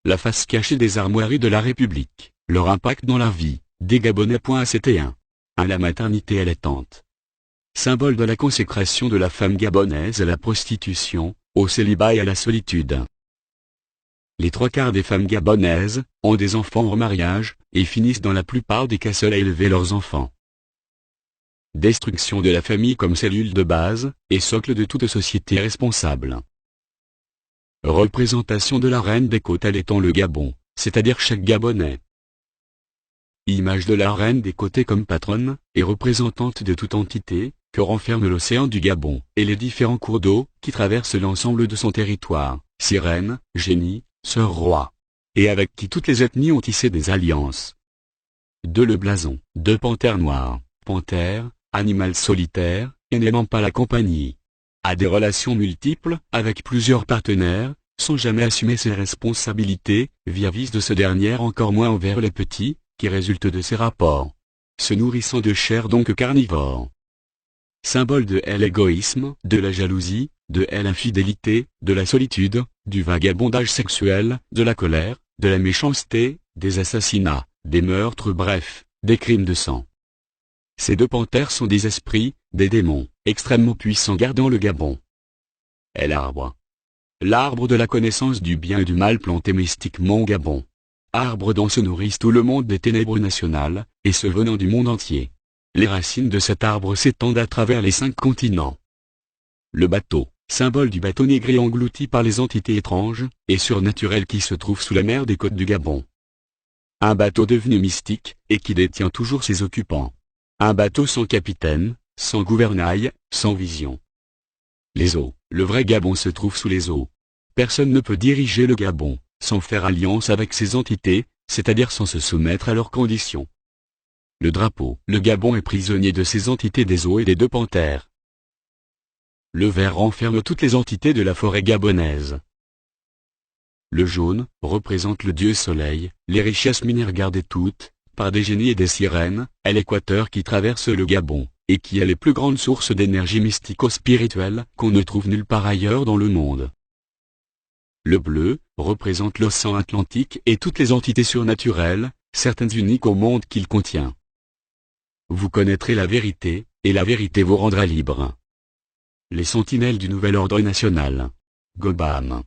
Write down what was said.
la face cachée des armoiries de la République, leur impact dans la vie des Gabonais. C'était 1. La maternité allaitante. Symbole de la consécration de la femme gabonaise à la prostitution, au célibat et à la solitude. Les 3/4 des femmes gabonaises ont des enfants en mariage, et finissent dans la plupart des cas seules à élever leurs enfants. Destruction de la famille comme cellule de base, et socle de toute société responsable. Représentation de la reine des côtes allaitant le Gabon, c'est-à-dire chaque Gabonais. Image de la reine des côtes comme patronne, et représentante de toute entité, que renferme l'océan du Gabon, et les différents cours d'eau, qui traversent l'ensemble de son territoire, sirène, génie, sœur roi. Et avec qui toutes les ethnies ont tissé des alliances. Le blason, 2 panthères noires, panthère, animal solitaire, et n'aimant pas la compagnie. A des relations multiples, avec plusieurs partenaires, sans jamais assumer ses responsabilités, vis-à-vis de ce dernier encore moins envers les petits, qui résultent de ces rapports. Se nourrissant de chair donc carnivore. Symbole de l'égoïsme, de la jalousie, de l'infidélité, de la solitude, du vagabondage sexuel, de la colère, de la méchanceté, des assassinats, des meurtres, bref, des crimes de sang. Ces 2 panthères sont des esprits, des démons, extrêmement puissants gardant le Gabon. Et l'arbre. L'arbre de la connaissance du bien et du mal planté mystiquement au Gabon. Arbre dont se nourrissent tout le monde des ténèbres nationales, et ceux venant du monde entier. Les racines de cet arbre s'étendent à travers les 5 continents. Le bateau, symbole du bateau négrier englouti par les entités étranges et surnaturelles qui se trouvent sous la mer des côtes du Gabon. Un bateau devenu mystique, et qui détient toujours ses occupants. Un bateau sans capitaine, sans gouvernail, sans vision. Les eaux, le vrai Gabon se trouve sous les eaux. Personne ne peut diriger le Gabon, sans faire alliance avec ces entités, c'est-à-dire sans se soumettre à leurs conditions. Le drapeau, le Gabon est prisonnier de ces entités des eaux et des 2 panthères. Le vert renferme toutes les entités de la forêt gabonaise. Le jaune, représente le dieu soleil, les richesses minières gardées toutes, par des génies et des sirènes, à l'équateur qui traverse le Gabon, et qui est les plus grandes sources d'énergie mystico-spirituelle qu'on ne trouve nulle part ailleurs dans le monde. Le bleu, représente l'océan Atlantique et toutes les entités surnaturelles, certaines uniques au monde qu'il contient. Vous connaîtrez la vérité, et la vérité vous rendra libre. Les sentinelles du nouvel ordre national. Gobam.